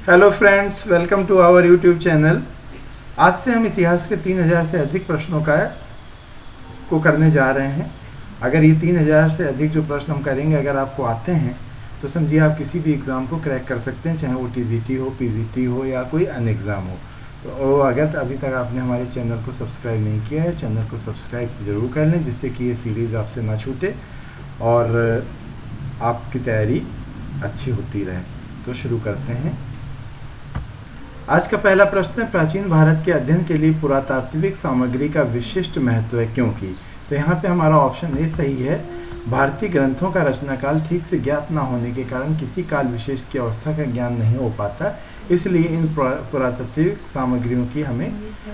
Hello friends, welcome to our YouTube channel. आज से हम इतिहास के 3000 से अधिक प्रश्नों को करने जा रहे हैं। अगर ये 3000 से अधिक जो प्रश्न हम करेंगे अगर आपको आते हैं तो समझिए आप किसी भी एग्ज़ाम को क्रैक कर सकते हैं, चाहे वो टीजीटी हो, पीजीटी हो या कोई अन्य एग्ज़ाम हो। तो अगर अभी तक आपने हमारे चैनल को सब्सक्राइब नहीं किया है, चैनल को सब्सक्राइब जरूर कर लें जिससे कि ये सीरीज़ आपसे ना छूटे और आपकी तैयारी अच्छी होती रहे। तो शुरू करते हैं। आज का पहला प्रश्न है, प्राचीन भारत के अध्ययन के लिए पुरातात्विक सामग्री का विशिष्ट महत्व है क्योंकि। तो यहाँ पे हमारा ऑप्शन ए सही है। भारतीय ग्रंथों का रचनाकाल ठीक से ज्ञात न होने के कारण किसी काल विशेष की अवस्था का ज्ञान नहीं हो पाता, इसलिए इन पुरातात्विक सामग्रियों की हमें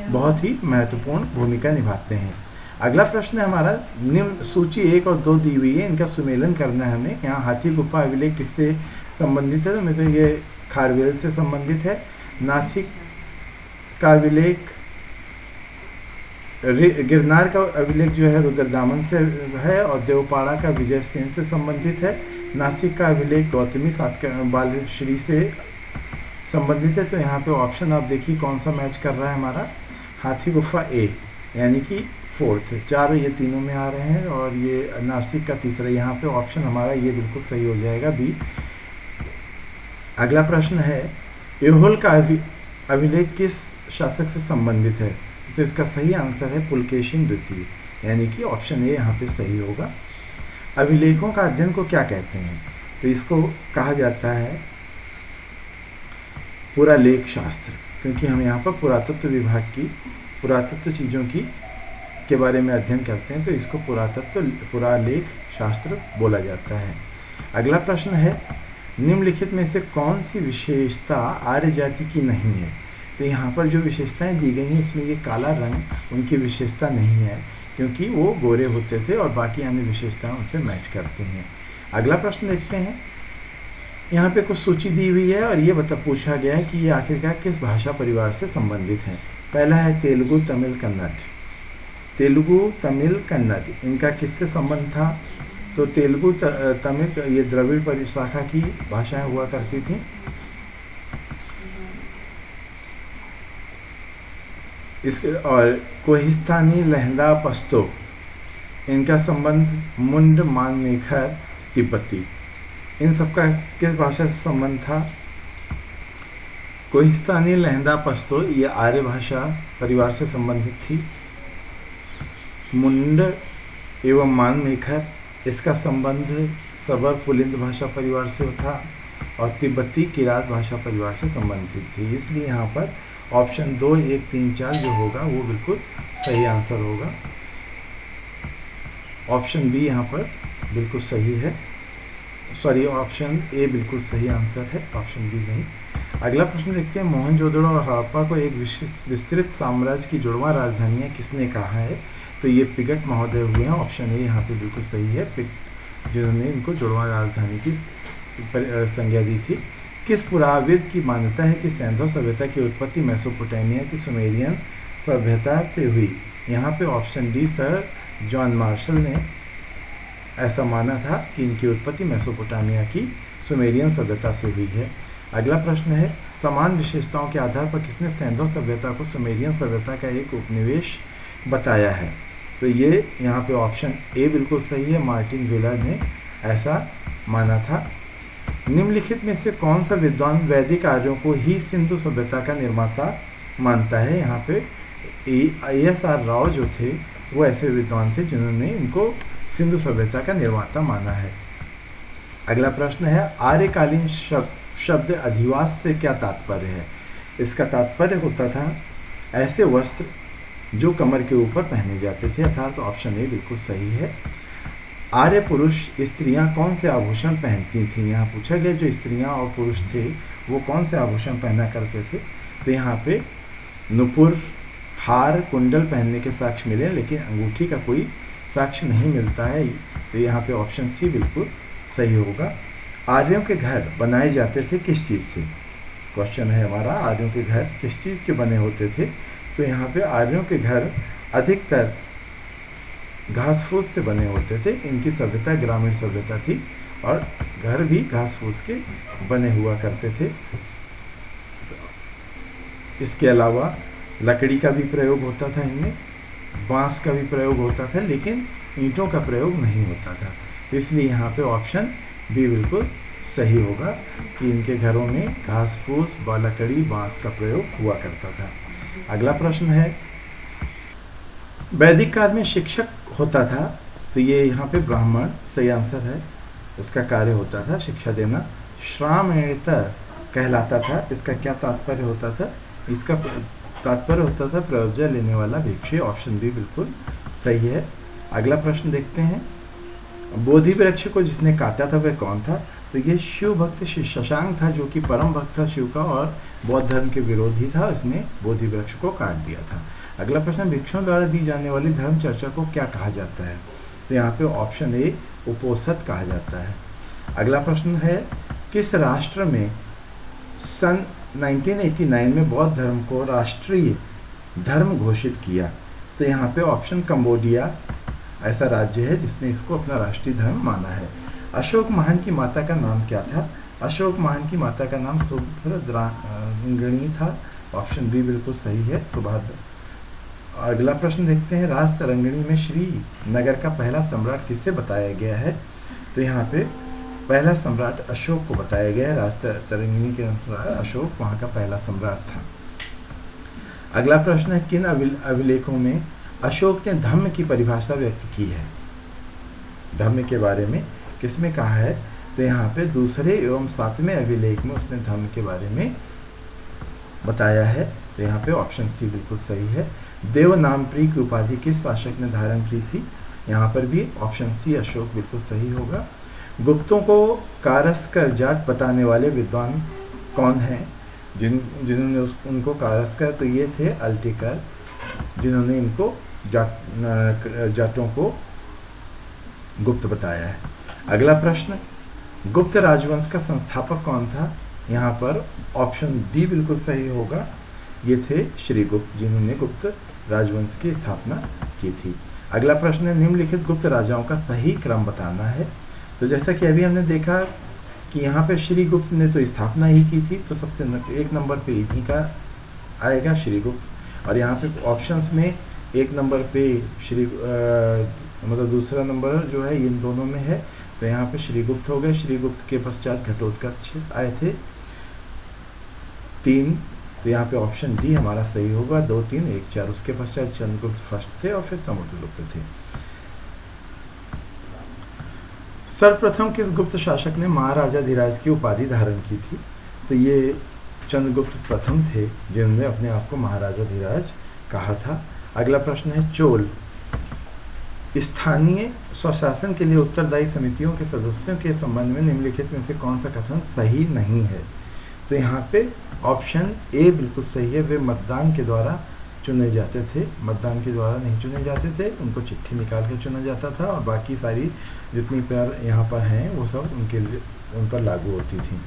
बहुत ही महत्वपूर्ण भूमिका निभाते हैं। अगला प्रश्न है हमारा, निम्न सूची 1 और 2 दी हुई है, इनका सुमेलन करना है हमें। यहाँ हाथी गुफा अभिलेख किससे संबंधित है? तो मैं तो ये खारवेल से संबंधित है। नासिक का अभिलेख, गिरनार का अभिलेख जो है रुद्रदामन से है और देवपाड़ा का विजय सेन से संबंधित है। नासिक का अभिलेख गौतमी बालश्री से संबंधित है। तो यहाँ पे ऑप्शन आप देखिए कौन सा मैच कर रहा है हमारा, हाथी गुफा ए यानी कि फोर्थ। 4 ये तीनों में आ रहे हैं और ये नासिक का तीसरा, यहाँ पे ऑप्शन हमारा ये बिल्कुल सही हो जाएगा, बी। अगला प्रश्न है, ऐहोल का अभिलेख किस शासक से संबंधित है? तो इसका सही आंसर है पुलकेशिन द्वितीय यानी कि ऑप्शन ए यहाँ पे सही होगा। अभिलेखों का अध्ययन को क्या कहते हैं? तो इसको कहा जाता है पुरालेख शास्त्र, क्योंकि हम यहाँ पर पुरातत्व विभाग की पुरातत्व चीज़ों की के बारे में अध्ययन करते हैं, तो इसको पुरालेख शास्त्र बोला जाता है। अगला प्रश्न है, निम्नलिखित में से कौन सी विशेषता आर्य जाति की नहीं है? तो यहाँ पर जो विशेषताएं दी गई हैं इसमें ये काला रंग उनकी विशेषता नहीं है क्योंकि वो गोरे होते थे और बाकी अन्य विशेषताएं उनसे मैच करती हैं। अगला प्रश्न देखते हैं। यहाँ पे कुछ सूची दी हुई है और ये पूछा गया है कि ये आखिरकार किस भाषा परिवार से संबंधित है। पहला है तेलुगु, तमिल, कन्नड़। तेलुगु, तमिल, कन्नड़ इनका किससे संबंध था? तो तेलुगु तमिल ये द्रविड़ परिशाखा की भाषाएं हुआ करती थी। इसके और कोहिस्तानी, लहंदा, पश्तो इनका संबंध मुंड, मानमेखर, तिब्बती, इन सबका किस भाषा से संबंध था? कोहिस्तानी, लहंदा, पश्तो ये आर्य भाषा परिवार से संबंधित थी। मुंड एवं मानमेखर इसका संबंध सबर पुलिंद भाषा परिवार से था और तिब्बती किरात भाषा परिवार से संबंधित थी। इसलिए यहाँ पर ऑप्शन 2, 1, 3, 4 जो होगा वो बिल्कुल सही आंसर होगा। ऑप्शन बी यहाँ पर बिल्कुल सही है, सॉरी ऑप्शन ए बिल्कुल सही आंसर है, ऑप्शन बी नहीं। अगला प्रश्न देखते हैं, मोहनजोदड़ो और हड़प्पा को एक विस्तृत साम्राज्य की जुड़वां राजधानियाँ किसने कहा है? तो ये पिगट महोदय हुए हैं, ऑप्शन ए यहाँ पे बिल्कुल सही है, जिन्होंने इनको जुड़वां राजधानी की संज्ञा दी थी। किस पुराविद की मान्यता है कि सैंधो सभ्यता की उत्पत्ति मेसोपोटामिया की सुमेरियन सभ्यता से हुई? यहाँ पे option D sir John Marshall ने ऐसा माना था कि इनकी उत्पत्ति मेसोपोटामिया की सुमेरियन सभ्यता से हुई है। अगला प्रश्न है, समान विशेषताओं के आधार पर किसने सैंधो सभ्यता को सुमेरियन सभ्यता का एक उपनिवेश बताया है? तो ये यहाँ पे ऑप्शन ए बिल्कुल सही है, मार्टिन वेलर ने ऐसा माना था। निम्नलिखित में से कौन सा विद्वान वैदिक आर्यों को ही सिंधु सभ्यता का निर्माता मानता है? यहाँ पे ASR राव जो थे वो ऐसे विद्वान थे जिन्होंने इनको सिंधु सभ्यता का निर्माता माना है। अगला प्रश्न है, आर्यकालीन शब्द अधिवास से क्या तात्पर्य है? इसका तात्पर्य होता था ऐसे वस्त्र जो कमर के ऊपर पहने जाते थे, अर्थात तो ऑप्शन ए बिल्कुल सही है। आर्य पुरुष स्त्रियां कौन से आभूषण पहनती थीं? यहाँ पूछा गया जो स्त्रियां और पुरुष थे वो कौन से आभूषण पहना करते थे? तो यहाँ पे नुपुर, हार, कुंडल पहनने के साक्ष्य मिले लेकिन अंगूठी का कोई साक्ष्य नहीं मिलता है, तो यहाँ पे ऑप्शन सी बिल्कुल सही होगा। आर्यों के घर बनाए जाते थे किस चीज़ से? क्वेश्चन है हमारा, आर्यों के घर किस चीज़ के बने होते थे? तो यहाँ पे आर्यों के घर अधिकतर घास फूस से बने होते थे। इनकी सभ्यता ग्रामीण सभ्यता थी और घर भी घास फूस के बने हुआ करते थे। इसके अलावा लकड़ी का भी प्रयोग होता था इनमें, बांस का भी प्रयोग होता था, लेकिन ईंटों का प्रयोग नहीं होता था। तो इसलिए यहाँ पे ऑप्शन बी बिल्कुल सही होगा कि इनके घरों में घास फूस व लकड़ी बांस का प्रयोग हुआ करता था। अगला प्रश्न है, वैदिक काल में शिक्षक होता था, तो ये यहाँ पे ब्राह्मण सही आंसर है, उसका कार्य होता था शिक्षा देना। श्रामेतर कहलाता था, इसका क्या तात्पर्य होता था? इसका तात्पर्य होता था प्रयोजन लेने वाला भिक्षु। ऑप्शन बी बिल्कुल सही है। अगला प्रश्न देखते हैं, बोधि वृक्ष को जिसने काटा था वह कौन था? तो ये शिव भक्त शशांक था, जो कि परम भक्त था शिव का और बौद्ध धर्म के विरोधी था। इसने बोधि वृक्ष को काट दिया था। अगला प्रश्न, भिक्षुओं द्वारा दी जाने वाली धर्म चर्चा को क्या कहा जाता है? तो यहाँ पे ऑप्शन ए उपोसथ कहा जाता है। अगला प्रश्न है, किस राष्ट्र में सन 1989 में बौद्ध धर्म को राष्ट्रीय धर्म घोषित किया? तो यहाँ पे ऑप्शन कंबोडिया ऐसा राज्य है जिसने इसको अपना राष्ट्रीय धर्म माना है। अशोक महान की माता का नाम क्या था? अशोक महान की माता का नाम सुभद्रांगिणी था। ऑप्शन बी बिल्कुल सही है, सुभद्रा। अगला प्रश्न देखते हैं, राज तरंगिणी में श्रीनगर का पहला सम्राट किसे बताया गया है? तो यहाँ पे पहला सम्राट अशोक को बताया गया है। राज तरंगिणी के अनुसार अशोक वहाँ का पहला सम्राट था। अगला प्रश्न है, किन अभिलेखों में अशोक ने धम्म की परिभाषा व्यक्त की है? धम्म के बारे में किसमें कहा है? तो यहाँ पे दूसरे एवं सातवें अभिलेख में उसने धम्म के बारे में बताया है। तो यहाँ पे ऑप्शन सी बिल्कुल सही है। देवनामप्री की उपाधि किस शासक ने धारण की थी? यहाँ पर भी ऑप्शन सी अशोक बिल्कुल सही होगा। गुप्तों को कारस्कर जाट बताने वाले विद्वान कौन हैं? जिन्होंने उनको कारस्कर, तो ये थे अल्टिकर, जिन्होंने इनको जाटों को गुप्त बताया है। अगला प्रश्न, गुप्त राजवंश का संस्थापक कौन था? यहाँ पर ऑप्शन डी बिल्कुल सही होगा, ये थे श्रीगुप्त, जिन्होंने गुप्त राजवंश की स्थापना की थी। अगला प्रश्न है, निम्नलिखित गुप्त राजाओं का सही क्रम बताना है। तो जैसा कि अभी हमने देखा कि यहाँ पे श्रीगुप्त ने तो स्थापना ही की थी, तो सबसे एक नंबर पे इन्हीं का आएगा श्रीगुप्त। और यहाँ पे ऑप्शंस में एक नंबर पे मतलब दूसरा नंबर जो है इन दोनों में है, तो यहाँ पे श्रीगुप्त हो गए। श्रीगुप्त के पश्चात घटोत्कच आए थे 3, तो यहाँ पे ऑप्शन डी हमारा सही होगा। 2, 3, 1, 4। उसके पश्चात चंद्रगुप्त फर्स्ट थे और फिर समुद्रगुप्त थे। सर्वप्रथम किस गुप्त शासक ने महाराजाधिराज की उपाधि धारण की थी? तो ये चंद्रगुप्त प्रथम थे, जिन्होंने अपने आप को महाराजाधिराज कहा था। अगला प्रश्न है, चोल स्थानीय स्वशासन के लिए उत्तरदायी समितियों के सदस्यों के संबंध में निम्नलिखित में से कौन सा कथन सही नहीं है? तो यहाँ पे ऑप्शन ए बिल्कुल सही है, वे मतदान के द्वारा चुने जाते थे। मतदान के द्वारा नहीं चुने जाते थे, उनको चिट्ठी निकाल के चुना जाता था, और बाकी सारी जितनी पर यहाँ पर हैं वो सब उनके लिए उन पर लागू होती थी।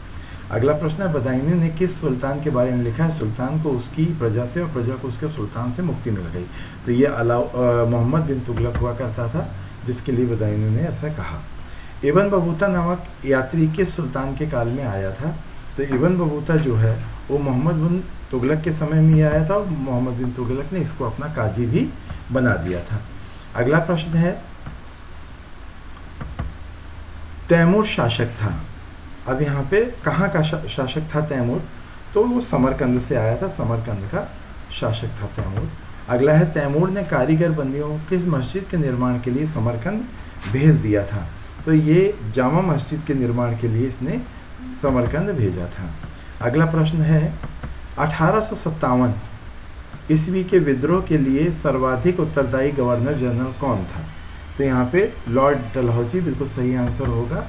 अगला प्रश्न है, बदायूं ने किस सुल्तान के बारे में लिखा है? सुल्तान को उसकी प्रजा से और प्रजा को उसके सुल्तान से मुक्ति मिल गई। तो ये मोहम्मद बिन तुगलक हुआ करता था, जिसके लिए बदायूं ने ऐसा कहा। इब्न बतूता नामक यात्री किस सुल्तान के काल में आया था? तो इब्न बतूता जो है वो मोहम्मद बिन तुगलक के समय में ही आया था, और मोहम्मद बिन तुगलक ने इसको अपना काजी भी बना दिया था। अगला प्रश्न है, तैमूर शासक था। अब यहाँ पे कहाँ का शासक था तैमूर? तो वो समरकंद से आया था, समरकंद का शासक था तैमूर। अगला है, तैमूर ने कारीगर बंदियों किस मस्जिद के निर्माण के लिए समरकंद भेज दिया था? तो ये जामा मस्जिद के निर्माण के लिए इसने समरकंद भेजा था। अगला प्रश्न है, 1857 ईस्वी के विद्रोह के लिए सर्वाधिक उत्तरदायी गवर्नर जनरल कौन था? तो यहाँ पे लॉर्ड डलहौजी बिल्कुल सही आंसर होगा।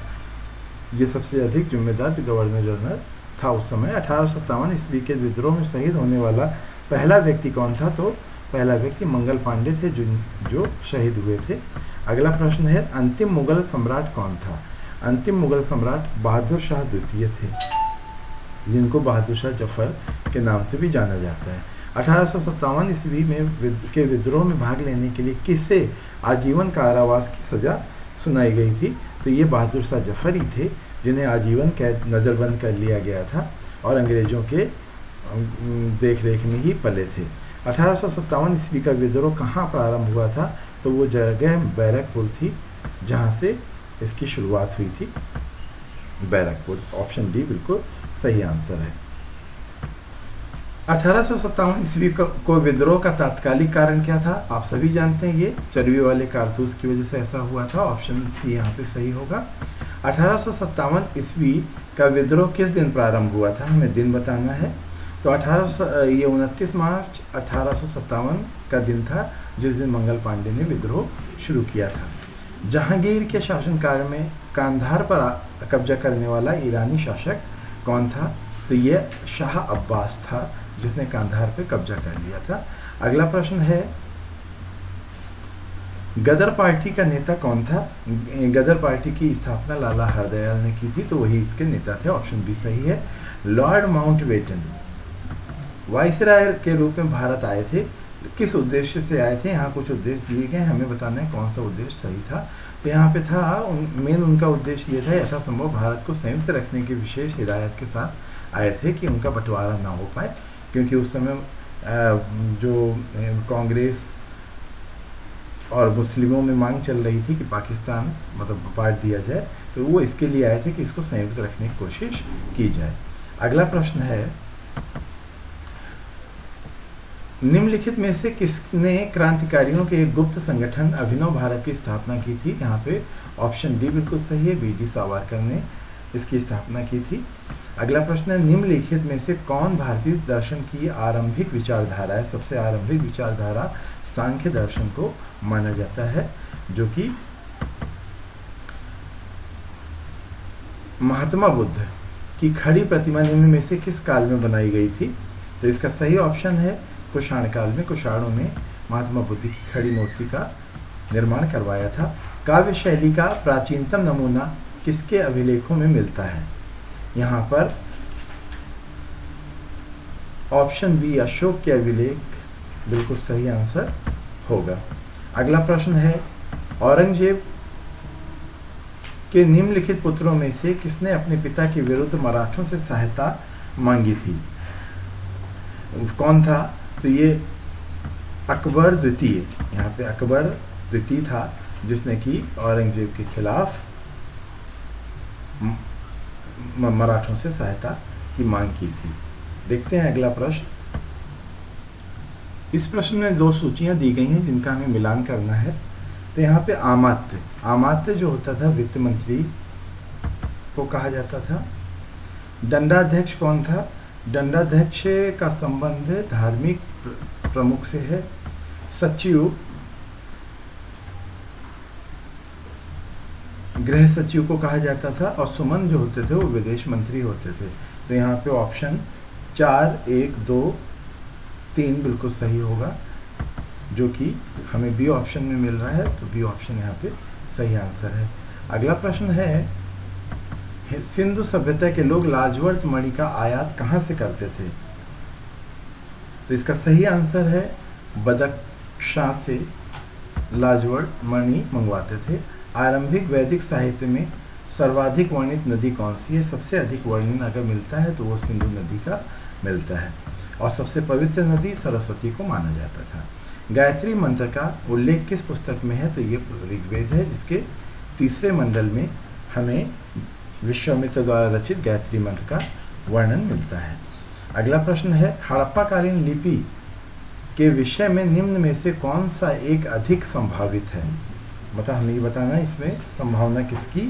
ये सबसे अधिक जिम्मेदार गवर्नर जनरल था उस समय। 1857 ईस्वी के विद्रोह में शहीद होने वाला पहला व्यक्ति कौन था? तो पहला व्यक्ति मंगल पांडे थे, जो शहीद हुए थे। अगला प्रश्न है, अंतिम मुगल सम्राट कौन था? अंतिम मुगल सम्राट बहादुर शाह द्वितीय थे, जिनको बहादुर शाह जफर के नाम से भी जाना जाता है। 1857 ईस्वी में के विद्रोह में भाग लेने के लिए किसे आजीवन कारावास की सजा सुनाई गई थी? तो ये बहादुर शाह जफर ही थे, जिन्हें आजीवन कैद नज़रबंद कर लिया गया था और अंग्रेज़ों के देख रेख में ही पले थे। 1857 ईस्वी का विद्रोह कहाँ प्रारंभ हुआ था? तो वो जगह बैरकपुर थी जहाँ से इसकी शुरुआत हुई थी, बैरकपुर। ऑप्शन डी बिल्कुल सही आंसर है। 1857 ईस्वी को विद्रोह का तात्कालिक कारण क्या था? आप सभी जानते हैं, ये चर्बी वाले कारतूस की वजह से ऐसा हुआ था। ऑप्शन सी यहाँ पे सही होगा। 1857 ईस्वी का विद्रोह किस दिन प्रारंभ हुआ था? हमें दिन बताना है। तो 29 मार्च 1857 का दिन था जिस दिन मंगल पांडे ने विद्रोह शुरू किया था। जहांगीर के शासनकाल में कांधार पर कब्जा करने वाला ईरानी शासक कौन था? तो ये शाह अब्बास था जिसने कांधार पे कब्जा कर लिया था। अगला प्रश्न है, गदर पार्टी का नेता कौन था? गदर पार्टी की स्थापना लाला हरदयाल ने की थी, तो वही इसके नेता थे। ऑप्शन बी सही है। लॉर्ड माउंटबेटन वाइसराय के रूप में भारत आए थे, किस उद्देश्य से आए थे? यहाँ कुछ उद्देश्य दिए गए, हमें बताना है कौन सा उद्देश्य सही था। तो यहाँ पे था मेन उनका उद्देश्य ये था, यथासंभव भारत को संयुक्त रखने की विशेष हिदायत के साथ आए थे कि उनका बंटवारा ना हो पाए, क्योंकि उस समय जो कांग्रेस और मुस्लिमों में मांग चल रही थी कि पाकिस्तान मतलब बांट दिया जाए, तो वो इसके लिए आए थे कि इसको संयुक्त रखने की कोशिश की जाए। अगला प्रश्न है, निम्नलिखित में से किसने क्रांतिकारियों के एक गुप्त संगठन अभिनव भारत की स्थापना की थी? यहाँ पे ऑप्शन डी बिल्कुल सही है, बी.डी. सावरकर ने इसकी स्थापना की थी। अगला प्रश्न है, निम्नलिखित में से कौन भारतीय दर्शन की आरंभिक विचारधारा है? सबसे आरंभिक विचारधारा सांख्य दर्शन को माना जाता है, जो कि महात्मा बुद्ध की खड़ी प्रतिमा निम्न में से किस काल में बनाई गई थी? तो इसका सही ऑप्शन है कुषाण काल में। कुषाणों ने महात्मा बुद्ध की खड़ी मूर्ति का निर्माण करवाया था। काव्य शैली का प्राचीनतम नमूना किसके अभिलेखों में मिलता है? यहाँ पर ऑप्शन बी अशोक के अभिलेख बिल्कुल सही आंसर होगा। अगला प्रश्न है, औरंगजेब के निम्नलिखित पुत्रों में से किसने अपने पिता के विरुद्ध मराठों से सहायता मांगी थी? कौन था? तो ये अकबर द्वितीय, यहाँ पे अकबर द्वितीय था जिसने कि औरंगजेब के खिलाफ मराठों से सहायता की मांग की थी। देखते हैं अगला प्रश्न। इस प्रश्न में दो सूचियां दी गई हैं जिनका हमें मिलान करना है। तो यहाँ पे आमात्य जो होता था वित्त मंत्री को कहा जाता था। दंडाध्यक्ष कौन था? दंडाध्यक्ष का संबंध धार्मिक प्रमुख से है। सचिव गृह सचिव को कहा जाता था, और सुमन जो होते थे वो विदेश मंत्री होते थे। तो यहाँ पे ऑप्शन 4, 1, 2, 3 बिल्कुल सही होगा, जो कि हमें बी ऑप्शन में मिल रहा है। तो बी ऑप्शन यहाँ पे सही आंसर है। अगला प्रश्न है, सिंधु सभ्यता के लोग लाजवर्त मणि का आयात कहाँ से करते थे? तो इसका सही आंसर है बदख्शां से लाजवर्त मणि मंगवाते थे। आरंभिक वैदिक साहित्य में सर्वाधिक वर्णित नदी कौन सी है? सबसे अधिक वर्णन अगर मिलता है तो वो सिंधु नदी का मिलता है, और सबसे पवित्र नदी सरस्वती को माना जाता था। गायत्री मंत्र का उल्लेख किस पुस्तक में है? तो ये ऋग्वेद है, जिसके तीसरे मंडल में हमें विश्वामित्र द्वारा रचित गायत्री मंत्र का वर्णन मिलता है। अगला प्रश्न है, हड़प्पाकालीन लिपि के विषय में निम्न में से कौन सा एक अधिक संभावित है? मतलब हमें ये बताना है इसमें संभावना किसकी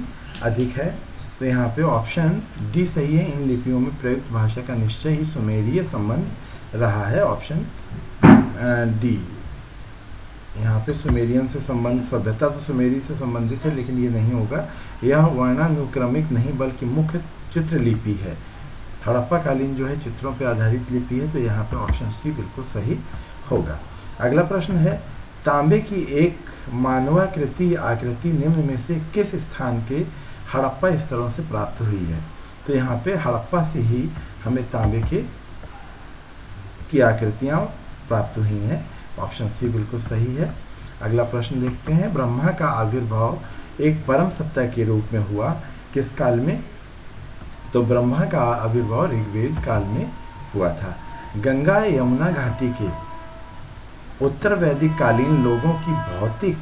अधिक है। तो यहाँ पे ऑप्शन डी सही है। इन लिपियों में प्रयुक्त भाषा का निश्चय ही सुमेरीय संबंध रहा है। Option D. यहाँ पे सुमेरियन से संबंध, सभ्यता तो सुमेरी से संबंधित है, लेकिन ये नहीं होगा। यह वर्णानुक्रमिक नहीं बल्कि मुख्य चित्र लिपि है। हड़प्पाकालीन जो है चित्रों पर आधारित लिपि है, तो यहाँ पे ऑप्शन सी बिल्कुल सही होगा। अगला प्रश्न है, तांबे की एक मानवाकृति आकृति निम्न में से किस स्थान के हड़प्पा स्तरों से प्राप्त हुई है? तो यहाँ पे हड़प्पा से ही हमें तांबे की आकृतियाँ प्राप्त हुई हैं। ऑप्शन सी बिल्कुल सही है। अगला प्रश्न देखते हैं, ब्रह्मा का आविर्भाव एक परम सत्ता के रूप में हुआ किस काल में? तो ब्रह्मा का आविर्भाव ऋग्वेद काल में हुआ था। गंगा यमुना घाटी के उत्तर वैदिक कालीन लोगों की भौतिक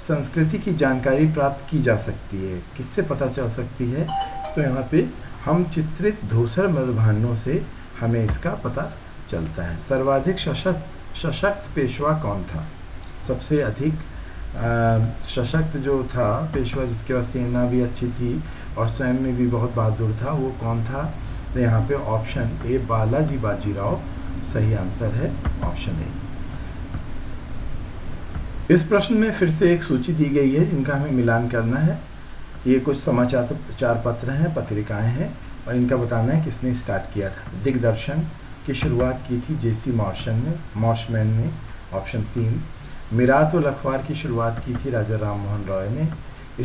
संस्कृति की जानकारी प्राप्त की जा सकती है। किससे पता चल सकती है? तो यहाँ पे हम चित्रित धूसर मृदभांडों से हमें इसका पता चलता है। सर्वाधिक सशक्त पेशवा कौन था? सबसे अधिक सशक्त जो था पेशवा, जिसके पास सेना भी अच्छी थी और स्वयं में भी बहुत बहादुर था, वो कौन था? तो यहाँ पे ऑप्शन ए बालाजी बाजीराव सही आंसर है, ऑप्शन ए। इस प्रश्न में फिर से एक सूची दी गई है जिनका हमें मिलान करना है। ये कुछ समाचार पत्र हैं, पत्रिकाएं हैं, और इनका बताना है किसने स्टार्ट किया था। दिग्दर्शन की शुरुआत की थी जेसी मॉर्शमैन ने, ऑप्शन 3। मिरात उल अखबार की शुरुआत की थी राजा राम मोहन रॉय ने।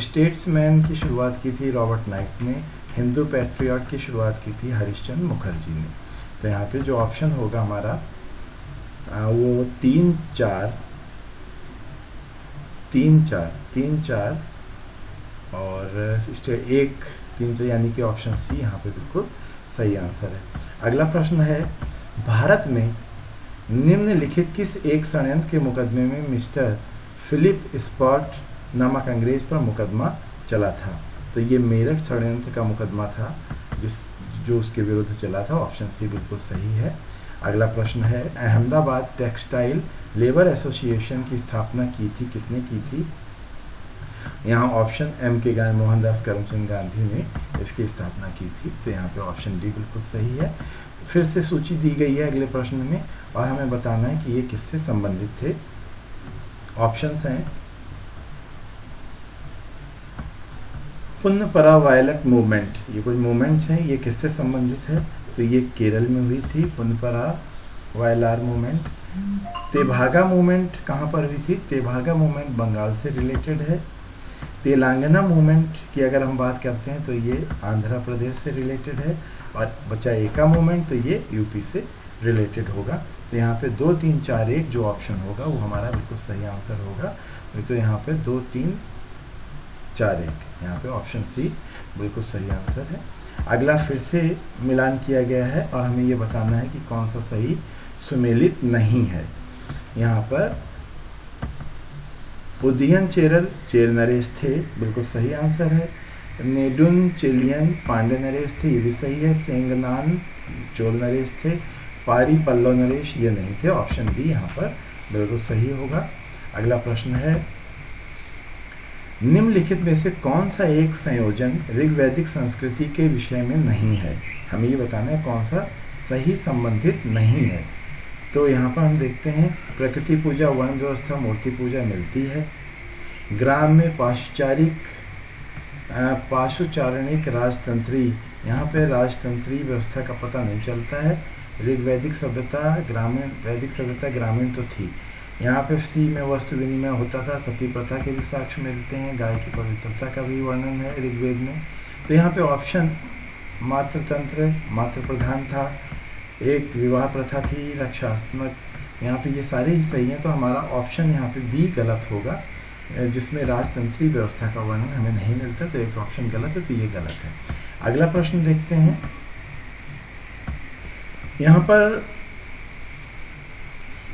स्टेट्समैन की शुरुआत की थी रॉबर्ट नाइट ने। हिंदू पैट्रियट की शुरुआत की थी हरिश्चंद्र मुखर्जी ने। तो यहाँ पे जो ऑप्शन होगा हमारा वो 3, 4 और 1, 3, 4 यानी कि ऑप्शन सी यहाँ पे बिल्कुल सही आंसर है। अगला प्रश्न है, भारत में निम्नलिखित किस एक षड्यंत्र के मुकदमे में मिस्टर फिलिप स्पॉट नामक अंग्रेज पर मुकदमा चला था? तो ये मेरठ षड्यंत्र का मुकदमा था जो उसके विरुद्ध चला था, ऑप्शन सी बिल्कुल सही है। अगला प्रश्न है, अहमदाबाद टेक्सटाइल लेबर एसोसिएशन की स्थापना की थी, किसने की थी? यहाँ ऑप्शन एम के मोहनदास करमचंद गांधी ने इसकी स्थापना की थी। तो यहाँ पे ऑप्शन डी बिल्कुल सही है। फिर से सूची दी गई है अगले प्रश्न में और हमें बताना है कि ये किससे संबंधित थे। ऑप्शंस हैं, पुन्नपरा वायलट मूवमेंट, ये कुछ मूवमेंट्स हैं, ये किससे संबंधित है? तो ये केरल में हुई थी पुन्नपरा वायलार मूवमेंट। तेभागा मूवमेंट कहाँ पर हुई थी? तेभागा मूवमेंट बंगाल से रिलेटेड है। तेलंगाना मूवमेंट की अगर हम बात करते हैं तो ये आंध्र प्रदेश से रिलेटेड है। और बचा एका मूवमेंट, तो ये यूपी से रिलेटेड होगा। तो यहाँ पे 2, 3, 4, 1 जो ऑप्शन होगा वो हमारा बिल्कुल सही आंसर होगा। तो यहाँ पे 2, 3, 4, 1 यहाँ पे ऑप्शन सी बिल्कुल सही आंसर है। अगला फिर से मिलान किया गया है और हमें ये बताना है कि कौन सा सही सुमेलित नहीं है। यहाँ पर उदयन चेरल चेर नरेश थे, बिल्कुल सही आंसर है। नेडुन चेलियन पांडे नरेश थे, ये भी सही है। सेंगनान चोल नरेश थे। पारी पल्लव नरेश ये नहीं थे, ऑप्शन बी यहाँ पर बिल्कुल सही होगा। अगला प्रश्न है, निम्नलिखित में से कौन सा एक संयोजन ऋग्वैदिक संस्कृति के विषय में नहीं है? हमें ये बताना है कौन सा सही संबंधित नहीं है। तो यहाँ पर हम देखते हैं, प्रकृति पूजा, वन व्यवस्था, मूर्ति पूजा मिलती है। ग्राम में पाशुचारणिक राजतंत्री, यहाँ पे राजतंत्री व्यवस्था का पता नहीं चलता है। ऋग्वैदिक सभ्यता ग्रामीण, वैदिक सभ्यता ग्रामीण तो थी। यहाँ पे सी में वस्त्र विनिमय होता था, सती प्रथा के भी साक्ष्य मिलते हैं, गाय की पवित्रता का भी वर्णन है ऋग्वेद में। तो यहाँ पे ऑप्शन मातृतंत्र, मातृ प्रधान था, एक विवाह प्रथा थी रक्षात्मक, यहाँ पे ये सारे ही सही हैं। तो हमारा ऑप्शन यहाँ पे बी गलत होगा, जिसमें राजतंत्री व्यवस्था का वर्णन हमें नहीं मिलता। तो एक ऑप्शन गलत है, तो ये गलत है। अगला प्रश्न देखते हैं, यहाँ पर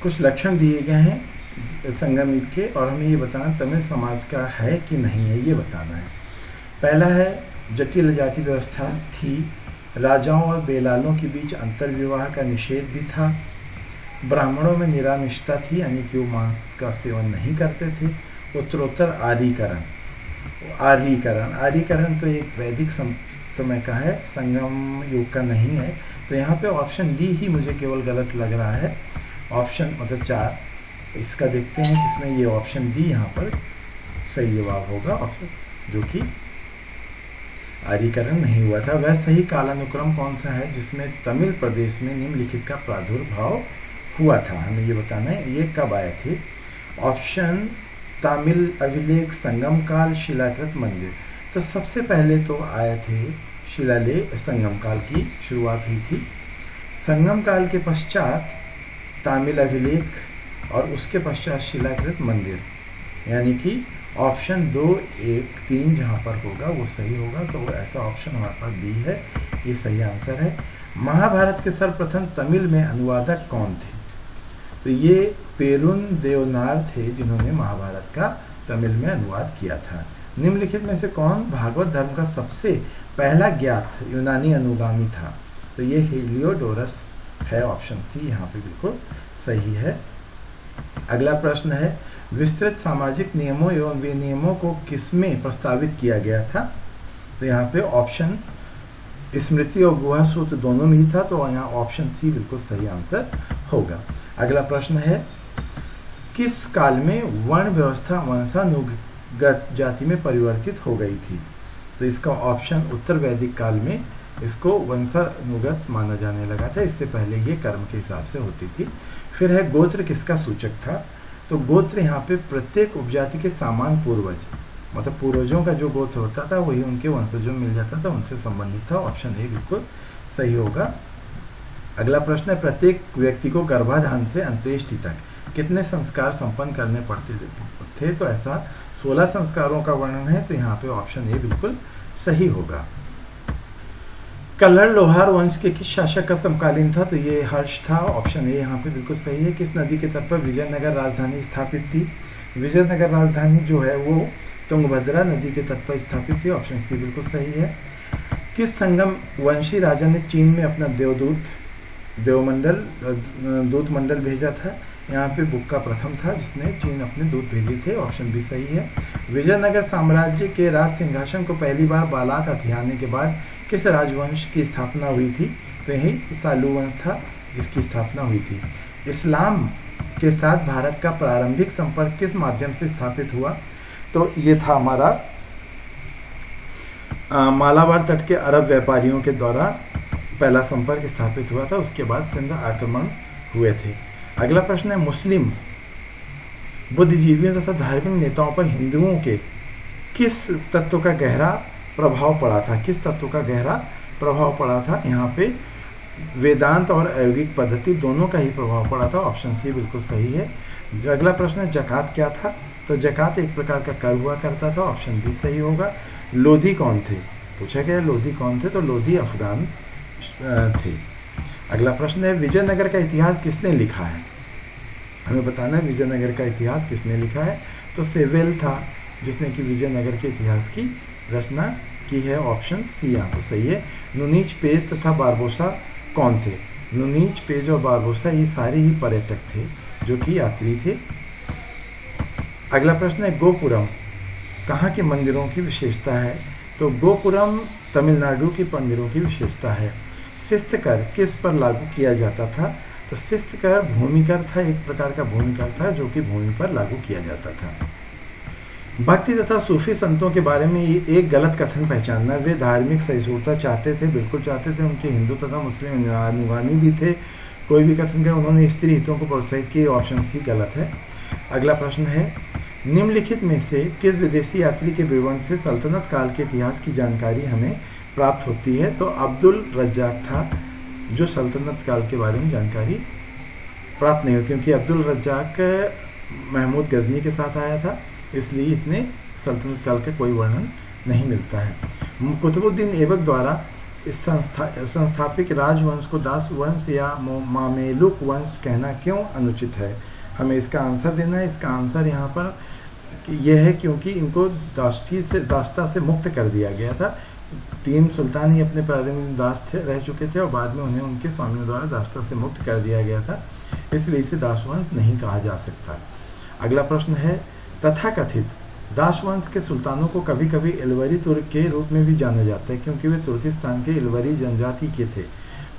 कुछ लक्षण दिए गए हैं संगम युग के और हमें ये बताना तमिल समाज का है कि नहीं है, ये बताना है। पहला है, जटिल जाति व्यवस्था थी। राजाओं और बेलालों के बीच अंतर विवाह का निषेध भी था। ब्राह्मणों में निरामिषता थी, यानी कि वो मांस का सेवन नहीं करते थे। उत्तरोत्तर आर्यीकरण तो एक वैदिक समय का है, संगम युग का नहीं है। तो यहाँ पे ऑप्शन डी ही मुझे केवल गलत लग रहा है। ऑप्शन मतलब 4 इसका देखते हैं किसमें, ये ऑप्शन डी यहाँ पर सही जवाब होगा, ऑप्शन जो कि आर्यीकरण नहीं हुआ था। वह सही कालानुक्रम कौन सा है जिसमें तमिल प्रदेश में निम्नलिखित का प्रादुर्भाव हुआ था? हमें ये बताना है, ये कब आए थे। ऑप्शन तमिल अभिलेख, संगम काल, शिलाकृत मंदिर। तो सबसे पहले तो आए थे शिलालेख, संगम काल की शुरुआत हुई थी। संगम काल के पश्चात तमिल अभिलेख और उसके पश्चात शिलाकृत मंदिर, यानी कि ऑप्शन 2, 1, 3 जहाँ पर होगा वो सही होगा। तो ऐसा ऑप्शन हमारे पास बी है, ये सही आंसर है। महाभारत के सर्वप्रथम तमिल में अनुवादक कौन थे? तो ये पेरुन देवनार थे जिन्होंने महाभारत का तमिल में अनुवाद किया था। निम्नलिखित में से कौन भागवत धर्म का सबसे पहला ज्ञात यूनानी अनुगामी था? तो ये हेलियोडोरस है, ऑप्शन सी यहाँ पे बिल्कुल सही है। अगला प्रश्न है, विस्तृत सामाजिक नियमों एवं विनियमों को किसमें प्रस्तावित किया गया था? तो यहाँ पे ऑप्शन स्मृति और गुहा सूत्र दोनों में ही था, तो यहाँ ऑप्शन सी बिल्कुल सही आंसर होगा। अगला प्रश्न है, किस काल में वर्ण व्यवस्था वंशानुगत जाति में परिवर्तित हो गई थी? तो इसका ऑप्शन उत्तर वैदिक काल में इसको वंशानुगत माना जाने लगा था, इससे पहले ये कर्म के हिसाब से होती थी। फिर है, गोत्र किसका सूचक था? तो गोत्र यहाँ पे प्रत्येक उपजाति के समान पूर्वज, मतलब पूर्वजों का जो गोत्र होता था वही उनके वंशजों में मिल जाता था, उनसे संबंधित था। ऑप्शन ए बिल्कुल सही होगा। अगला प्रश्न है, प्रत्येक व्यक्ति को गर्भाधान से अंत्येष्टि तक कितने संस्कार संपन्न करने पड़ते थे? तो ऐसा 16 संस्कारों का वर्णन है, तो यहाँ पे ऑप्शन ए बिल्कुल सही होगा। कल्हड़ लोहार वंश के किस शासक का समकालीन था? तो ये हर्ष था, ऑप्शन ए यहाँ पे बिल्कुल सही है। किस नदी के तट पर विजयनगर राजधानी स्थापित थी? विजयनगर राजधानी जो है वो तुंगभद्रा नदी के तट पर स्थापित थी, ऑप्शन सी बिल्कुल सही है। किस संगम वंशी राजा ने चीन में अपना दूत मंडल भेजा था? यहाँ पे बुक्का प्रथम था जिसने चीन अपने दूत भेजे थे, ऑप्शन बी सही है। विजयनगर साम्राज्य के राज सिंहासन को पहली बार बालात हथियाने के बाद किस राजवंश की स्थापना हुई थी? तो यही सालू वंश था जिसकी स्थापना हुई थी। इस्लाम के साथ भारत का प्रारंभिक संपर्क किस माध्यम से स्थापित हुआ? तो ये था हमारा मालाबार तट के अरब व्यापारियों के द्वारा पहला संपर्क स्थापित हुआ था, उसके बाद सिंध आक्रमण हुए थे। अगला प्रश्न है, मुस्लिम बुद्धिजीवियों तथा धार्मिक नेताओं पर हिंदुओं के किस तत्व का गहरा प्रभाव पड़ा था? किस तत्व का गहरा प्रभाव पड़ा था? यहाँ पे वेदांत और अयोगिक पद्धति दोनों का ही प्रभाव पड़ा था, ऑप्शन सी बिल्कुल सही है। अगला प्रश्न है, जकात क्या था? तो जकात एक प्रकार का कर हुआ करता था, ऑप्शन बी सही होगा। लोधी कौन थे? पूछा गया लोधी कौन थे? तो लोधी अफगान थे। अगला प्रश्न है, विजयनगर का इतिहास किसने लिखा है? हमें बताना है विजयनगर का इतिहास किसने लिखा है। तो सेवेल था जिसने कि विजयनगर के इतिहास की रचना की है, ऑप्शन सी यहाँ पर सही है। नुनीच पेज तथा बारबोसा कौन थे? नुनीच पेज और बारबोसा ये सारे ही पर्यटक थे जो कि यात्री थे। अगला प्रश्न है, गोपुरम कहाँ के मंदिरों की विशेषता है? तो गोपुरम तमिलनाडु की मंदिरों की विशेषता है। शिस्त कर किस पर लागू किया जाता था? तो शिस्त कर भूमिकर था, एक प्रकार का भूमिकर था जो कि भूमि पर लागू किया जाता था। भक्ति तथा सूफी संतों के बारे में एक गलत कथन पहचानना। वे धार्मिक सहिष्णुता चाहते थे, बिल्कुल चाहते थे, उनके हिंदू तथा मुस्लिम अनुगामी भी थे। कोई भी कथन किया, उन्होंने स्त्री हितों को प्रोत्साहित किया, ऑप्शन सी गलत है। अगला प्रश्न है, निम्नलिखित में से किस विदेशी यात्री के विवरण से सल्तनत काल के इतिहास की जानकारी हमें प्राप्त होती है? तो अब्दुल रज्जाक था जो सल्तनत काल के बारे में जानकारी प्राप्त नहीं हुई, क्योंकि अब्दुल रज्जाक महमूद गजनी के साथ आया था, इसलिए इसने सल्तनत काल का कोई वर्णन नहीं मिलता है। कुतुबुद्दीन ऐबक द्वारा इस संस्थापित राजवंश को दास वंश या मामेलुक वंश कहना क्यों अनुचित है? हमें इसका आंसर देना है। इसका आंसर यहाँ पर यह है क्योंकि इनको दास्ता से मुक्त कर दिया गया था। 3 सुल्तान ही अपने प्रारंभिक दास रह चुके थे और बाद में उन्हें उनके स्वामियों द्वारा दास्ता से मुक्त कर दिया गया था, इसलिए इसे दासवंश नहीं कहा जा सकता। अगला प्रश्न है, तथाकथित दासवंश के सुल्तानों को कभी कभी इलवरी तुर्क के रूप में भी जाना जाता है क्योंकि वे तुर्किस्तान के इलवरी जनजाति के थे।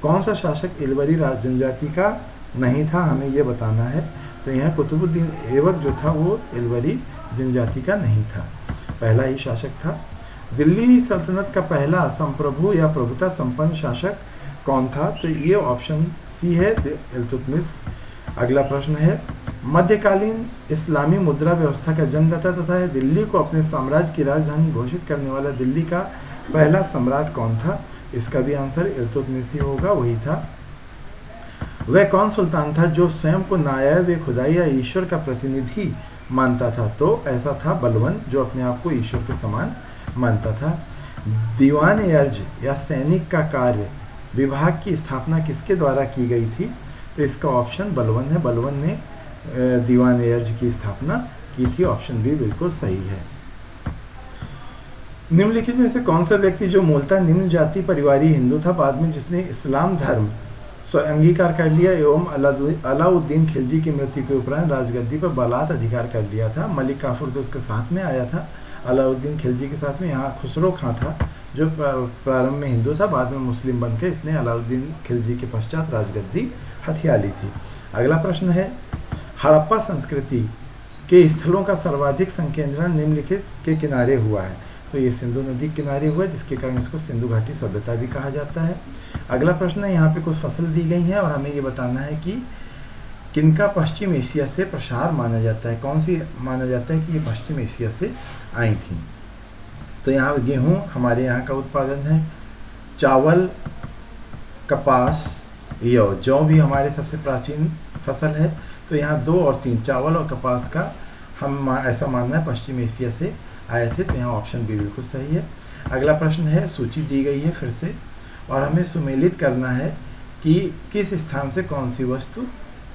कौन सा शासक इलवरी जनजाति का नहीं था, हमें यह बताना है। तो यहाँ कुतुबुद्दीन ऐबक जो था वो इलवरी जनजाति का नहीं था, पहला ही शासक था। दिल्ली सल्तनत का पहला संप्रभु या प्रभुता संपन्न शासक कौन था? तो ये ऑप्शन सी है, इल्तुतमिश। अगला प्रश्न है, मध्यकालीन इस्लामी मुद्रा व्यवस्था का जन्मदाता तथा दिल्ली को अपने साम्राज्य की राजधानी घोषित करने वाला दिल्ली का पहला सम्राट कौन था? इसका भी आंसर इल्तुतमिश ही होगा, वही था। वह कौन सुल्तान था जो स्वयं को नायब खुदाई या ईश्वर का प्रतिनिधि मानता था? तो ऐसा था बलवन जो अपने आप को ईश्वर के समान मानता था। दीवान अर्ज या सैनिक का कार्य विभाग की स्थापना किसके द्वारा की गई थी? तो इसका ऑप्शन बलवन है। बलवन ने दीवान-ए-अर्ज की स्थापना की थी। ऑप्शन बी बिल्कुल सही है। निम्नलिखित में से कौन सा व्यक्ति जो मूलतः निम्न जाति परिवारी हिंदू था, बाद में जिसने इस्लाम धर्म अंगीकार कर लिया एवं अलाउद्दीन खिलजी की मृत्यु के उपरांत राजगद्दी पर बलात् अधिकार कर लिया था? मलिक काफूर तो उसके साथ में आया था, अलाउद्दीन खिलजी के साथ में। यहाँ खुसरो खां था जो प्रारंभ में हिंदू था, बाद में मुस्लिम बनकर इसने अलाउद्दीन खिलजी के पश्चात राजगद्दी हथिया ली थी। अगला प्रश्न है, हड़प्पा संस्कृति के स्थलों का सर्वाधिक संकेंद्रण निम्नलिखित के किनारे हुआ है? तो ये सिंधु नदी के किनारे हुआ, जिसके कारण इसको सिंधु घाटी सभ्यता भी कहा जाता है। अगला प्रश्न है, यहाँ पे कुछ फसल दी गई है और हमें ये बताना है कि किनका पश्चिम एशिया से प्रसार माना जाता है, कौन सी माना जाता है कि ये पश्चिम एशिया से आई थी? तो यहाँ गेहूँ हमारे यहाँ का उत्पादन है, चावल, कपास, जौ भी हमारे सबसे प्राचीन फसल है। तो यहाँ 2 और 3 चावल और कपास का हम ऐसा मानना है पश्चिम एशिया से आए थे। तो यहाँ ऑप्शन बी बिल्कुल सही है। अगला प्रश्न है, सूची दी गई है फिर से और हमें सुमेलित करना है कि किस स्थान से कौन सी वस्तु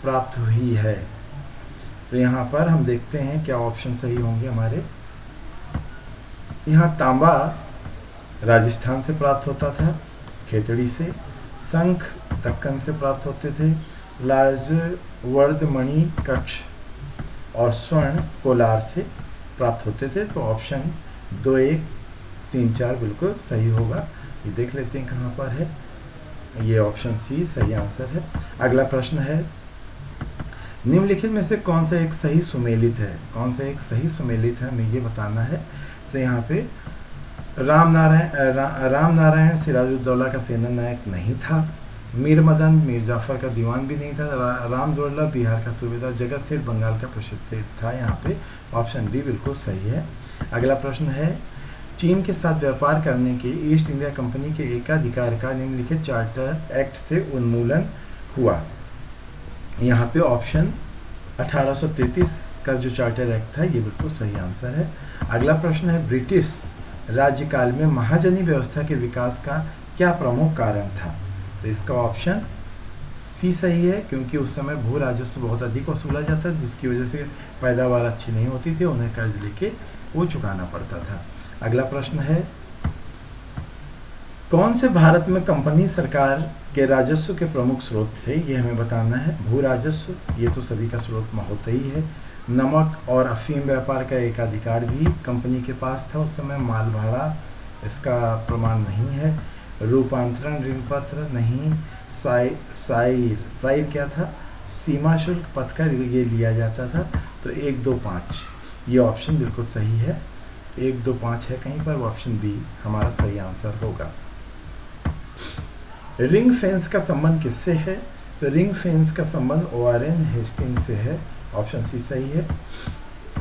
प्राप्त हुई है। तो यहाँ पर हम देखते हैं क्या ऑप्शन सही होंगे हमारे। यहाँ तांबा राजस्थान से प्राप्त होता था, खेतड़ी से। शंख दक्कन से प्राप्त होते थे। लाजवर्धमणि कक्ष और स्वर्ण कोलार से प्राप्त होते थे। तो ऑप्शन 2, 1, 3, 4 बिल्कुल सही होगा। ये देख लेते हैं कहाँ पर है। ये ऑप्शन सी सही आंसर है। अगला प्रश्न है, निम्नलिखित में से कौन सा एक सही सुमेलित है? कौन सा एक सही सुमेलित है हमें ये बताना है। तो यहाँ पे राम नारायण सिराजुद्दौला का सेना नायक नहीं था। मीर मदन मीर जाफर का दीवान भी नहीं था। राम दुर्लभ बिहार का सूबेदार। जगत सेठ बंगाल का प्रसिद्ध सेठ था। यहाँ पे ऑप्शन डी बिल्कुल सही है। अगला प्रश्न है, चीन के साथ व्यापार करने के ईस्ट इंडिया कंपनी के एकाधिकार का निम्नलिखित चार्टर एक्ट से उन्मूलन हुआ? यहाँ पे ऑप्शन 1833 का जो चार्टर एक्ट था ये बिल्कुल सही आंसर है। अगला प्रश्न है, ब्रिटिश राज्यकाल में महाजनी व्यवस्था के विकास का क्या प्रमुख कारण था? तो इसका ऑप्शन सी सही है, क्योंकि उस समय भू राजस्व बहुत अधिक वसूला जाता है, जिसकी वजह से पैदावार अच्छी नहीं होती थी, उन्हें कर्ज लेके वो चुकाना पड़ता था। अगला प्रश्न है, कौन से भारत में कंपनी सरकार के राजस्व के प्रमुख स्रोत थे? ये हमें बताना है। भू राजस्व ये तो सभी का स्रोत होता ही है। नमक और अफीम व्यापार का एकाधिकार भी कंपनी के पास था उस समय। माल भाड़ा इसका प्रमाण नहीं है। रूपांतरण ऋण पत्र नहीं। साइर क्या था? सीमा शुल्क पथ का ये लिया जाता था। तो 1, 2, 5 ये ऑप्शन बिल्कुल सही है। 1, 2, 5 है कहीं पर, ऑप्शन बी हमारा सही आंसर होगा। रिंग फेंस का संबंध किससे है? तो रिंग फेंस का संबंध ओआरएन हेस्टिंग्स से है। ऑप्शन सी सही है।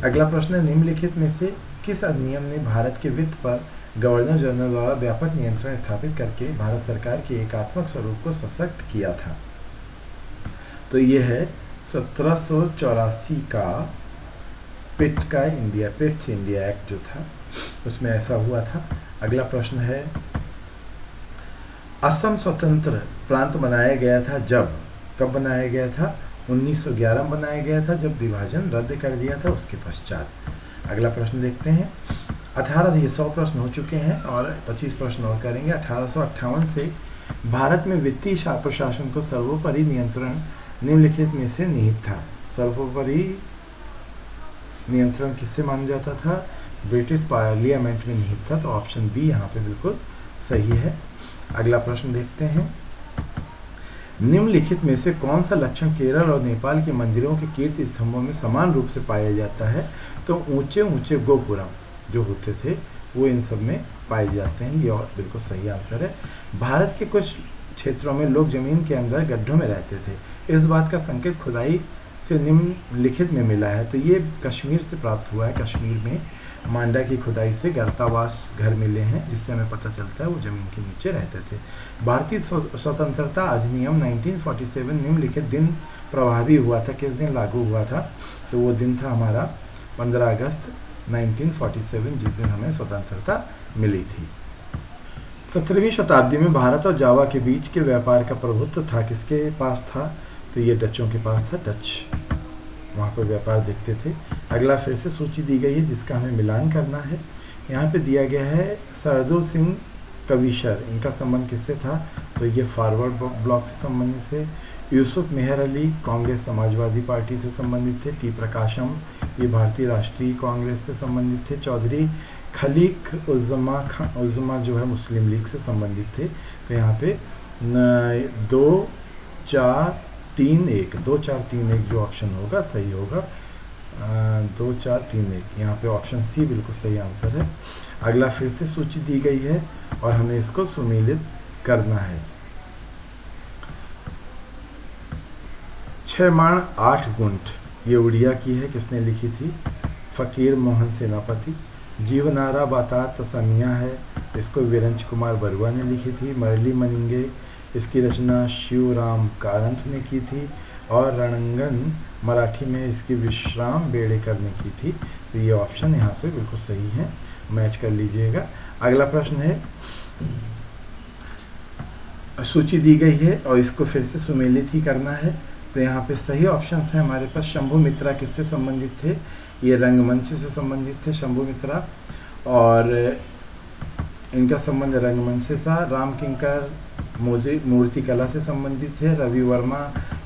अगला प्रश्न है, निम्नलिखित में से किस अधिनियम ने भारत के वित्त पर गवर्नर जनरल द्वारा व्यापक नियंत्रण स्थापित करके भारत सरकार के एकात्मक स्वरूप को सशक्त किया था? तो ये है 1784 का पिट्स इंडिया एक्ट जो था उसमें ऐसा हुआ था। अगला प्रश्न है, असम स्वतंत्र प्रांत बनाया गया था जब? कब बनाया गया था? 1911 में बनाया गया था, जब विभाजन रद्द कर दिया था उसके पश्चात। अगला प्रश्न देखते हैं। 100 प्रश्न हो चुके हैं और 25 प्रश्न और करेंगे। 1858 से भारत में वित्तीय प्रशासन को सर्वोपरि नियंत्रण निम्नलिखित में से निहित था। सर्वोपरि नियंत्रण किससे माना जाता था? ब्रिटिश पार्लियामेंट में निहित था। तो ऑप्शन बी यहाँ पे बिल्कुल सही है। अगला प्रश्न देखते हैं, निम्नलिखित में से कौन सा लक्षण केरल और नेपाल के मंदिरों के कीर्ति स्तंभों में समान रूप से पाया जाता है? तो ऊंचे ऊंचे गोपुरम जो होते थे वो इन सब में पाए जाते हैं। ये और बिल्कुल सही आंसर है। भारत के कुछ क्षेत्रों में लोग जमीन के अंदर गड्ढों में रहते थे। इस बात का संकेत खुदाई से निम्नलिखित में मिला है। तो ये कश्मीर से प्राप्त हुआ है। कश्मीर में मांडा की खुदाई से गर्तावास घर मिले हैं, जिससे हमें पता चलता है वो जमीन के नीचे रहते थे। भारतीय स्वतंत्रता अधिनियम 1947 निम्नलिखित दिन प्रभावी हुआ था। किस दिन लागू हुआ था? तो वो दिन था हमारा 15 अगस्त 1947, जिस दिन हमें स्वतंत्रता मिली थी। 17वीं शताब्दी में भारत और जावा के बीच के व्यापार का प्रभुत्व था किसके पास था? तो ये डचों के पास था। डच वहाँ पर व्यापार देखते थे। अगला फिर से सूची दी गई है जिसका हमें मिलान करना है। यहाँ पे दिया गया है सरदुल सिंह कविशर, इनका संबंध किससे था? तो ये फॉरवर्ड ब्लॉक से संबंधित थे। यूसुफ मेहर अली कांग्रेस समाजवादी पार्टी से संबंधित थे। टी प्रकाशम ये भारतीय राष्ट्रीय कांग्रेस से संबंधित थे। चौधरी खलीक उज़्मा जो है मुस्लिम लीग से संबंधित थे। तो यहाँ पे 2 4 3 1 2 4 3 1 जो ऑप्शन होगा सही होगा। 2 4 3 1 यहाँ पे ऑप्शन सी बिल्कुल सही आंसर है। अगला फिर से सूची दी गई है और हमें इसको सुमेलित करना है। 6 माण 8 गुंठ ये उड़िया की है। किसने लिखी थी? फकीर मोहन सेनापति। जीवनारा बातात तसमिया है, इसको विरंच कुमार बरुआ ने लिखी थी। मरली मनिंगे इसकी रचना शिवराम कारंथ ने की थी। और रणंगन मराठी में इसकी विश्राम बेड़ेकर ने की थी। तो ये ऑप्शन यहाँ पे बिल्कुल सही है, मैच कर लीजिएगा। अगला प्रश्न है, सूची दी गई है और इसको फिर से सुमेलित ही करना है। तो यहाँ पे सही ऑप्शन है हमारे पास। शंभू मित्रा किससे संबंधित थे? ये रंगमंच से संबंधित थे शंभू मित्रा, और इनका संबंध रंगमंच से था। राम किंकर मूर्ति कला से संबंधित थे। रवि वर्मा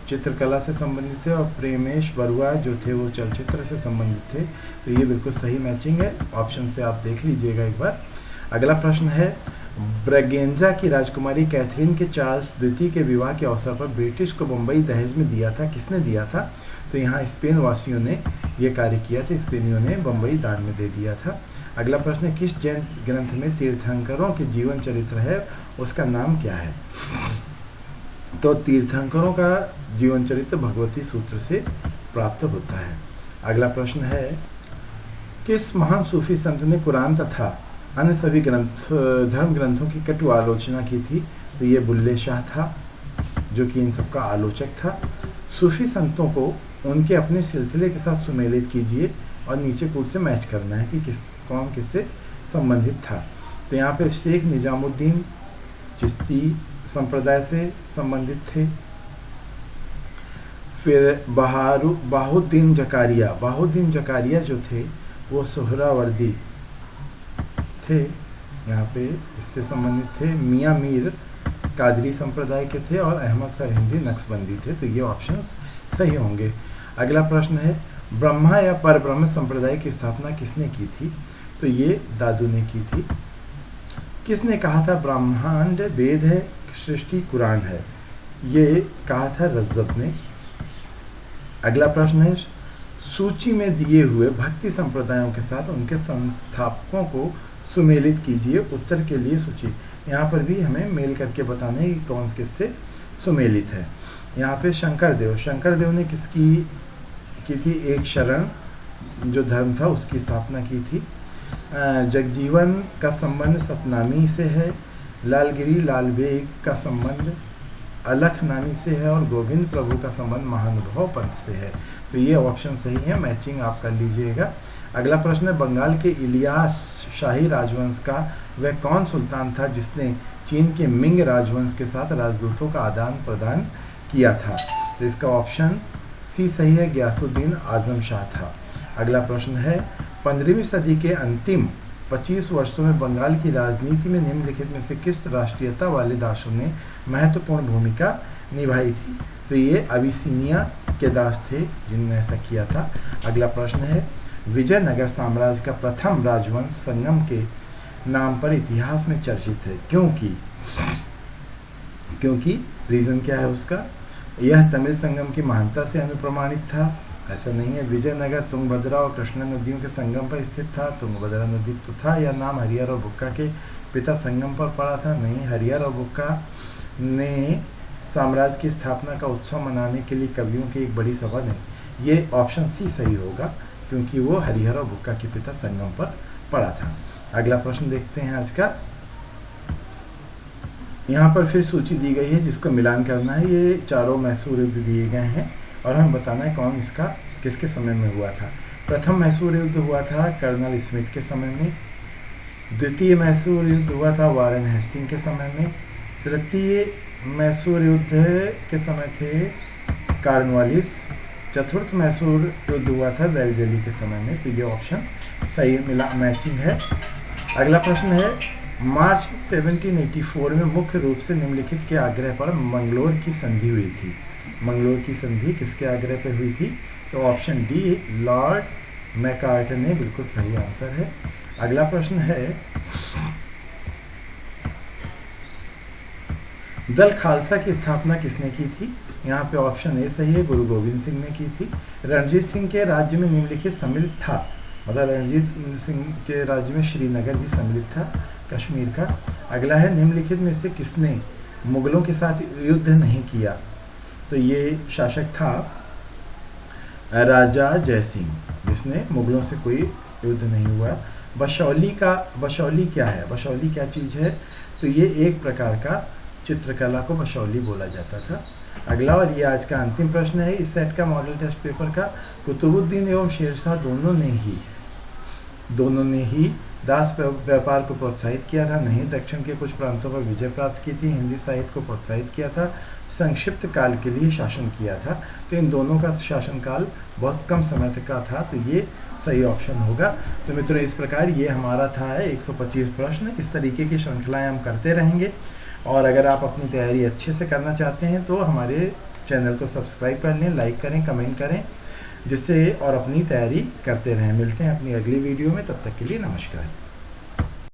चित्रकला से संबंधित थे। और प्रेमेश बरुआ जो थे वो चलचित्र से संबंधित थे। तो ये बिल्कुल सही मैचिंग है, ऑप्शन से आप देख लीजिएगा एक बार। अगला प्रश्न है, ब्रगेंजा की राजकुमारी कैथरीन के चार्ल्स द्वितीय के विवाह के अवसर पर ब्रिटिश को बम्बई दहेज में दिया था। किसने दिया था? तो यहाँ स्पेन वासियों ने ये कार्य किया था। स्पेनियों ने बम्बई दान में दे दिया था। अगला प्रश्न, किस जैन ग्रंथ में तीर्थंकरों के जीवन चरित्र है, उसका नाम क्या है? तो तीर्थंकरों का जीवन चरित्र भगवती सूत्र से प्राप्त होता है। अगला प्रश्न है, किस महान सूफी संत ने कुरान तथा अन्य सभी धर्म ग्रंथों की कटु आलोचना की थी? तो ये बुल्ले शाह था जो कि इन सबका आलोचक था। सूफी संतों को उनके अपने सिलसिले के साथ सुमेलित कीजिए और नीचे कूद से मैच करना है कि कौन किससे संबंधित था। तो यहाँ पे शेख निजामुद्दीन चिश्ती संप्रदाय से संबंधित थे। फिर बाहुद्दीन जकारिया जो थे वो सोहरावर्दी थे, यहाँ पे इससे संबंधित थे। मियाँ मीर कादरी संप्रदाय के थे और अहमद सरहिंदी नक्शबंदी थे। तो ये ऑप्शंस सही होंगे। अगला प्रश्न है, ब्रह्मा या परब्रह्म संप्रदाय की स्थापना किसने की थी? तो ये दादू ने की थी। किसने कहा था ब्रह्मांड वेद है, सृष्टि कुरान है? ये कहा था रज्जब ने। अगला प्रश्न है, सूची में दिए हुए भक्ति संप्रदायों के साथ उनके संस्थापकों को सुमेलित कीजिए। उत्तर के लिए सूची, यहाँ पर भी हमें मेल करके बताना है कि कौन किससे सुमेलित है। यहाँ पे शंकर देव ने किसकी की थी? एक शरण जो धर्म था उसकी स्थापना की थी। जगजीवन का संबंध सतनामी से है। लालगिरी लाल बेग का संबंध अलखनामी से है। और गोविंद प्रभु का संबंध महानुभव पंथ से है। तो ये ऑप्शन सही है, मैचिंग आप कर लीजिएगा। अगला प्रश्न है, बंगाल के इलियास शाही राजवंश का वह कौन सुल्तान था जिसने चीन के मिंग राजवंश के साथ राजदूतों का आदान प्रदान किया था? तो इसका ऑप्शन सी सही है, गयासुद्दीन आजम शाह था। अगला प्रश्न है, 15वीं सदी के अंतिम 25 वर्षों में बंगाल की राजनीति में निम्नलिखित में से किस राष्ट्रीयता वाले दासों ने महत्वपूर्ण भूमिका निभाई थी? तो ये अबिसिनिया के दास थे जिन्होंने ऐसा किया था। अगला प्रश्न है, विजयनगर साम्राज्य का प्रथम राजवंश संगम के नाम पर इतिहास में चर्चित है, क्योंकि रीजन क्या है उसका? यह तमिल संगम की महानता से अनुप्रमाणित था? ऐसा नहीं है। विजयनगर तुंगभद्रा और कृष्णा नदियों के संगम पर स्थित था? तुंगभद्रा नदी तो था। यह नाम हरिहर और बुक्का के पिता संगम पर पड़ा था? नहीं। हरिहर और बुक्का ने साम्राज्य की स्थापना का उत्सव मनाने के लिए कवियों की एक बड़ी सभा नहीं। ये ऑप्शन सी सही होगा क्योंकि वो हरिहर और बुक्का के पिता संगम पर पड़ा था। अगला प्रश्न देखते हैं आज का। यहाँ पर फिर सूची दी गई है जिसको मिलान करना है। ये चारों मैसूर युद्ध दिए गए हैं और हम बताना है कौन इसका किसके समय में हुआ था। प्रथम मैसूर युद्ध हुआ था कर्नल स्मिथ के समय में। द्वितीय मैसूर युद्ध हुआ था वारेन हेस्टिंग के समय में। तृतीय मैसूर युद्ध के समय थे कॉर्नवालिस। चतुर्थ मैसूर युद्ध हुआ था वेल्जेली के समय में। तो ये ऑप्शन सही मिला, मैचिंग है। अगला प्रश्न है, मार्च 1784 में मुख्य रूप से निम्नलिखित के आग्रह पर मंगलोर की संधि हुई थी। मंगलोर की संधि किसके आग्रह पर हुई थी? तो ऑप्शन डी लॉर्ड मैकार्टने बिल्कुल सही आंसर है। अगला प्रश्न है, दल खालसा की स्थापना किसने की थी? यहाँ पे ऑप्शन ए सही है, गुरु गोविंद सिंह ने की थी। रणजीत सिंह के राज्य में निम्नलिखित सम्मिलित था, मतलब रणजीत सिंह के राज्य में श्रीनगर भी सम्मिलित था, कश्मीर का। अगला है, निम्नलिखित में से किसने मुगलों के साथ युद्ध नहीं किया? तो ये शासक था राजा जयसिंह, जिसने मुगलों से कोई युद्ध नहीं हुआ। बशौली क्या है? बशौली क्या चीज़ है? तो ये एक प्रकार का चित्रकला को बशौली बोला जाता था। अगला, और ये आज का अंतिम प्रश्न है इस सेट का मॉडल टेस्ट पेपर का, कुतुबुद्दीन एवं शेरशाह दोनों ने ही दास व्यापार को प्रोत्साहित किया था, नहीं दक्षिण के कुछ प्रांतों पर विजय प्राप्त की थी, हिंदी साहित्य को प्रोत्साहित किया था, संक्षिप्त काल के लिए शासन किया था। तो इन दोनों का शासनकाल बहुत कम समय तक का था, तो ये सही ऑप्शन होगा। तो मित्रों, इस प्रकार ये हमारा था 125 प्रश्न। इस तरीके की श्रृंखलाएं हम करते रहेंगे, और अगर आप अपनी तैयारी अच्छे से करना चाहते हैं तो हमारे चैनल को सब्सक्राइब कर लें, लाइक करें, कमेंट करें, जिससे और अपनी तैयारी करते रहें। मिलते हैं अपनी अगली वीडियो में, तब तक के लिए नमस्कार।